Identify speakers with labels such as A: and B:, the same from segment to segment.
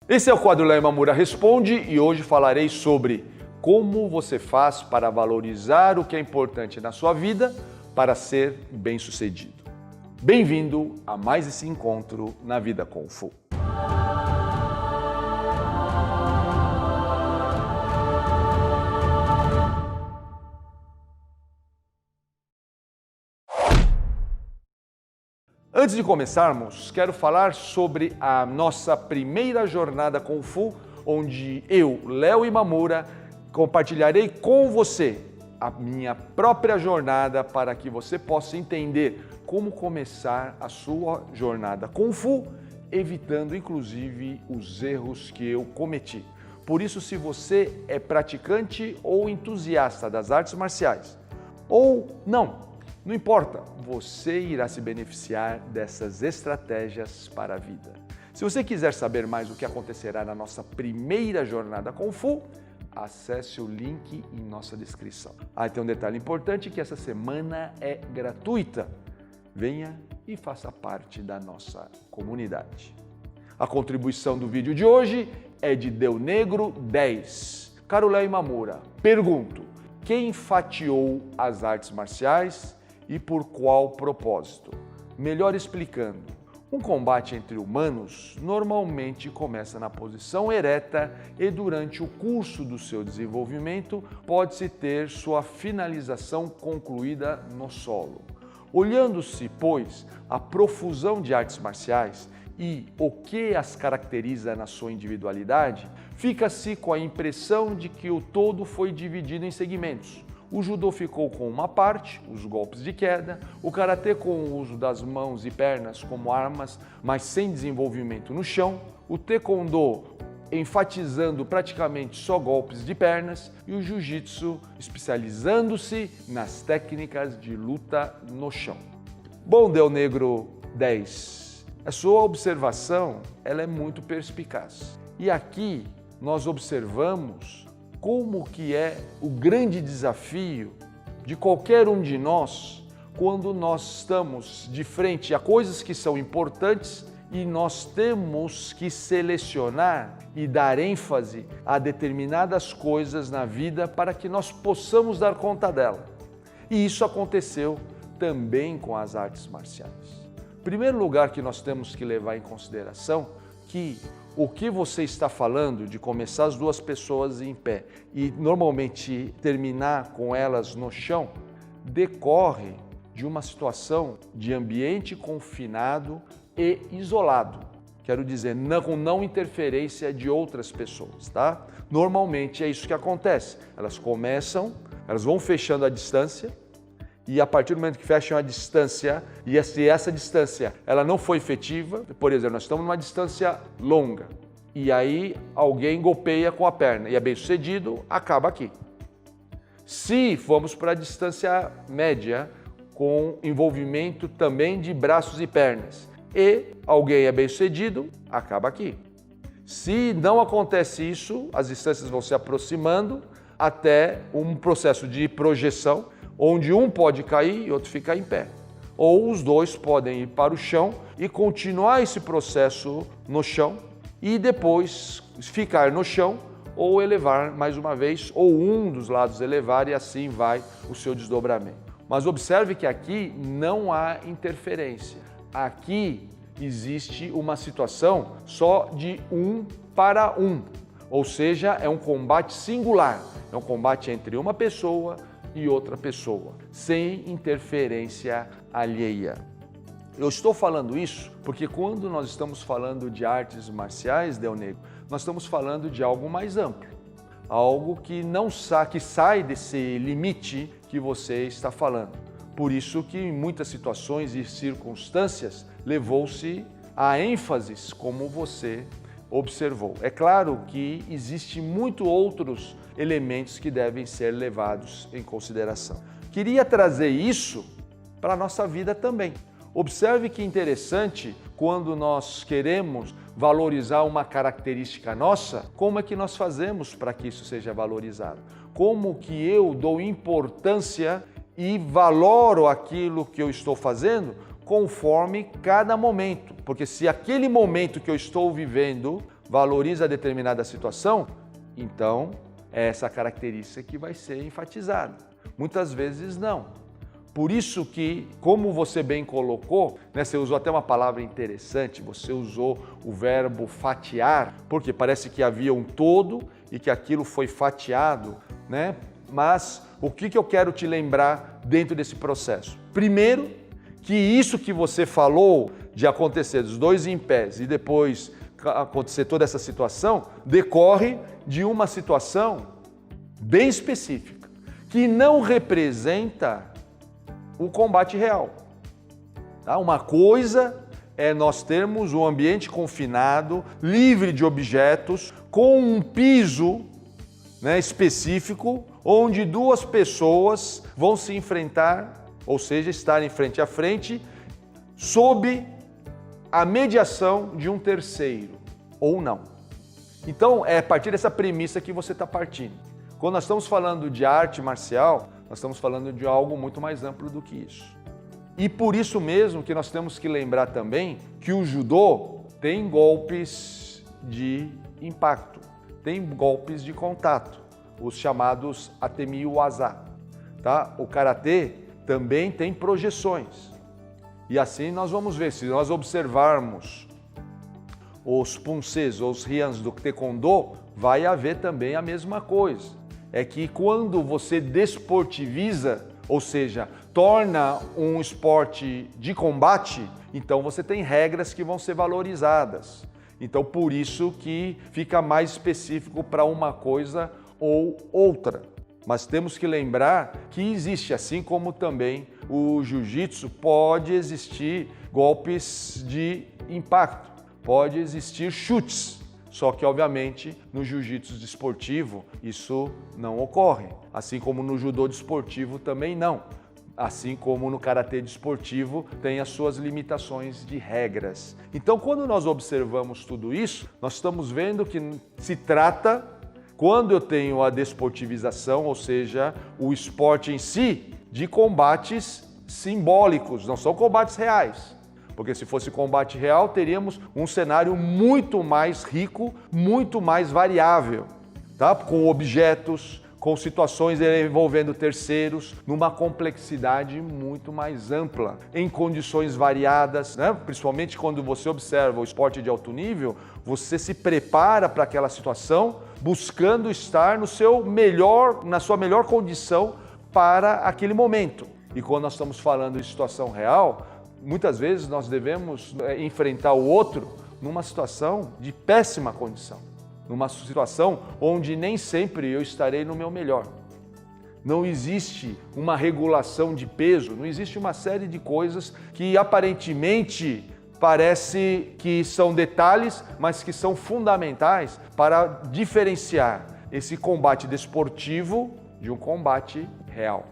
A: Esse é o quadro Léo Imamura Responde e hoje falarei sobre como você faz para valorizar o que é importante na sua vida para ser bem-sucedido. Bem-vindo a mais esse encontro na Vida Kung Fu. Antes de começarmos, quero falar sobre a nossa primeira jornada Kung Fu, onde eu, Léo Imamura, compartilharei com você a minha própria jornada para que você possa entender como começar a sua jornada Kung Fu, evitando inclusive os erros que eu cometi. Por isso, se você é praticante ou entusiasta das artes marciais, ou não importa, você irá se beneficiar dessas estratégias para a vida. Se você quiser saber mais o que acontecerá na nossa primeira jornada Kung Fu, acesse o link em nossa descrição. Tem um detalhe importante que essa semana é gratuita. Venha e faça parte da nossa comunidade. A contribuição do vídeo de hoje é de Del Negro 10. Caro Léo Imamura, pergunto, quem fatiou as artes marciais e por qual propósito? Melhor explicando, um combate entre humanos normalmente começa na posição ereta e durante o curso do seu desenvolvimento pode-se ter sua finalização concluída no solo. Olhando-se, pois, a profusão de artes marciais e o que as caracteriza na sua individualidade, fica-se com a impressão de que o todo foi dividido em segmentos. O judô ficou com uma parte, os golpes de queda, o karatê com o uso das mãos e pernas como armas, mas sem desenvolvimento no chão, o taekwondo enfatizando praticamente só golpes de pernas e o jiu-jitsu especializando-se nas técnicas de luta no chão. Bom, Del Negro 10, a sua observação ela é muito perspicaz. E aqui nós observamos como que é o grande desafio de qualquer um de nós quando nós estamos de frente a coisas que são importantes e nós temos que selecionar e dar ênfase a determinadas coisas na vida para que nós possamos dar conta dela. E isso aconteceu também com as artes marciais. Em primeiro lugar que nós temos que levar em consideração que o que você está falando de começar as duas pessoas em pé e normalmente terminar com elas no chão, decorre de uma situação de ambiente confinado e isolado. Quero dizer, com não interferência de outras pessoas, tá? Normalmente é isso que acontece. Elas vão fechando a distância, e a partir do momento que fecham a distância, e se essa distância ela não foi efetiva, por exemplo, nós estamos numa distância longa, e aí alguém golpeia com a perna, e é bem sucedido, acaba aqui. Se formos para a distância média, com envolvimento também de braços e pernas, e alguém é bem sucedido, acaba aqui. Se não acontece isso, as distâncias vão se aproximando até um processo de projeção, onde um pode cair e outro ficar em pé. Ou os dois podem ir para o chão e continuar esse processo no chão e depois ficar no chão ou elevar mais uma vez, ou um dos lados elevar e assim vai o seu desdobramento. Mas observe que aqui não há interferência. Aqui existe uma situação só de um para um, ou seja, é um combate singular, é um combate entre uma pessoa e outra pessoa, sem interferência alheia. Eu estou falando isso porque quando nós estamos falando de artes marciais, Del Negro, nós estamos falando de algo mais amplo, algo que que sai desse limite que você está falando. Por isso que em muitas situações e circunstâncias levou-se a ênfases como você observou. É claro que existem muitos outros elementos que devem ser levados em consideração. Queria trazer isso para a nossa vida também. Observe que interessante, quando nós queremos valorizar uma característica nossa, como é que nós fazemos para que isso seja valorizado? Como que eu dou importância e valoro aquilo que eu estou fazendo conforme cada momento. Porque se aquele momento que eu estou vivendo valoriza determinada situação, então é essa característica que vai ser enfatizada. Muitas vezes não. Por isso que, como você bem colocou, né, você usou até uma palavra interessante, você usou o verbo fatiar, porque parece que havia um todo e que aquilo foi fatiado, né? Mas o que eu quero te lembrar dentro desse processo? Primeiro, que isso que você falou de acontecer dos dois em pés e depois acontecer toda essa situação, decorre de uma situação bem específica, que não representa o combate real. Tá? Uma coisa é nós termos um ambiente confinado, livre de objetos, com um piso, né, específico, onde duas pessoas vão se enfrentar, ou seja, estarem frente a frente, sob a mediação de um terceiro, ou não. Então, é a partir dessa premissa que você está partindo. Quando nós estamos falando de arte marcial, nós estamos falando de algo muito mais amplo do que isso. E por isso mesmo que nós temos que lembrar também que o judô tem golpes de impacto, tem golpes de contato, os chamados atemi waza. Tá? O karatê também tem projeções. E assim nós vamos ver, se nós observarmos os punses ou os ryans do taekwondo, vai haver também a mesma coisa. É que quando você desportiviza, ou seja, torna um esporte de combate, então você tem regras que vão ser valorizadas. Então por isso que fica mais específico para uma coisa ou outra. Mas temos que lembrar que existe, assim como também o jiu-jitsu, pode existir golpes de impacto, pode existir chutes. Só que, obviamente, no jiu-jitsu desportivo isso não ocorre. Assim como no judô desportivo também não. Assim como no karatê desportivo tem as suas limitações de regras. Então, quando nós observamos tudo isso, nós estamos vendo que se trata, quando eu tenho a desportivização, ou seja, o esporte em si, de combates simbólicos, não são combates reais. Porque se fosse combate real, teríamos um cenário muito mais rico, muito mais variável, tá? Com objetos, com situações envolvendo terceiros, numa complexidade muito mais ampla, em condições variadas, né? Principalmente quando você observa o esporte de alto nível, você se prepara para aquela situação, buscando estar no seu melhor, na sua melhor condição para aquele momento. E quando nós estamos falando de situação real, muitas vezes nós devemos enfrentar o outro numa situação de péssima condição, numa situação onde nem sempre eu estarei no meu melhor. Não existe uma regulação de peso, não existe uma série de coisas que aparentemente parece que são detalhes, mas que são fundamentais para diferenciar esse combate desportivo de um combate real.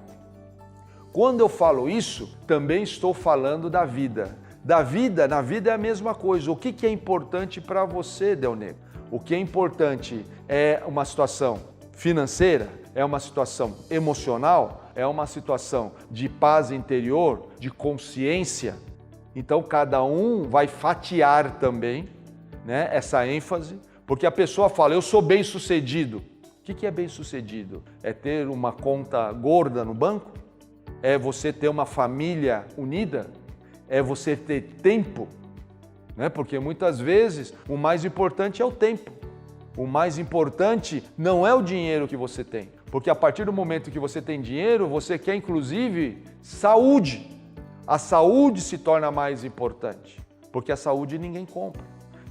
A: Quando eu falo isso, também estou falando da vida. Na vida é a mesma coisa. O que é importante para você, Del Negro? O que é importante é uma situação financeira, é uma situação emocional, é uma situação de paz interior, de consciência. Então, cada um vai fatiar também, né, essa ênfase, porque a pessoa fala, eu sou bem-sucedido. O que é bem-sucedido? É ter uma conta gorda no banco? É você ter uma família unida? É você ter tempo? Né? Porque muitas vezes o mais importante é o tempo. O mais importante não é o dinheiro que você tem. Porque a partir do momento que você tem dinheiro, você quer inclusive saúde. A saúde se torna mais importante, porque a saúde ninguém compra.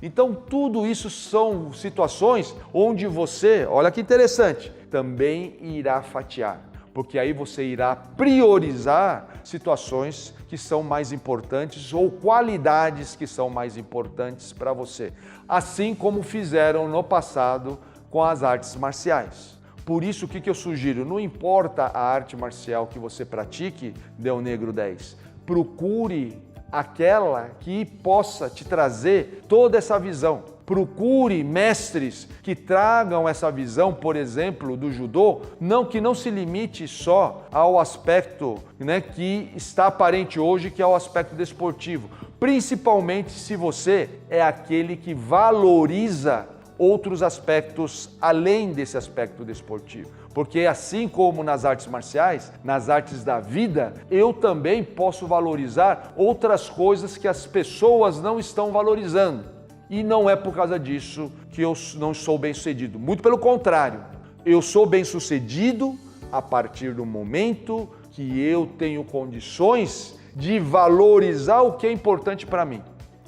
A: Então tudo isso são situações onde você, olha que interessante, também irá fatiar. Porque aí você irá priorizar situações que são mais importantes ou qualidades que são mais importantes para você. Assim como fizeram no passado com as artes marciais. Por isso, o que eu sugiro? Não importa a arte marcial que você pratique, Del Negro 10, procure aquela que possa te trazer toda essa visão. Procure mestres que tragam essa visão, por exemplo, do judô, que não se limite só ao aspecto, né, que está aparente hoje, que é o aspecto desportivo. Principalmente se você é aquele que valoriza outros aspectos além desse aspecto desportivo. Porque assim como nas artes marciais, nas artes da vida, eu também posso valorizar outras coisas que as pessoas não estão valorizando. E não é por causa disso que eu não sou bem-sucedido. Muito pelo contrário, eu sou bem-sucedido a partir do momento que eu tenho condições de valorizar o que é importante para mim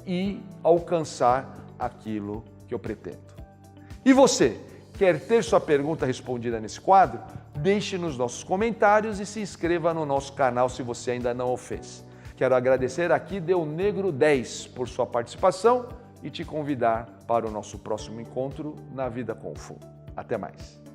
A: e alcançar aquilo que eu pretendo. E você, quer ter sua pergunta respondida nesse quadro? Deixe nos nossos comentários e se inscreva no nosso canal se você ainda não o fez. Quero agradecer aqui Del Negro 10 por sua participação e te convidar para o nosso próximo encontro na Vida Kung Fu. Até mais!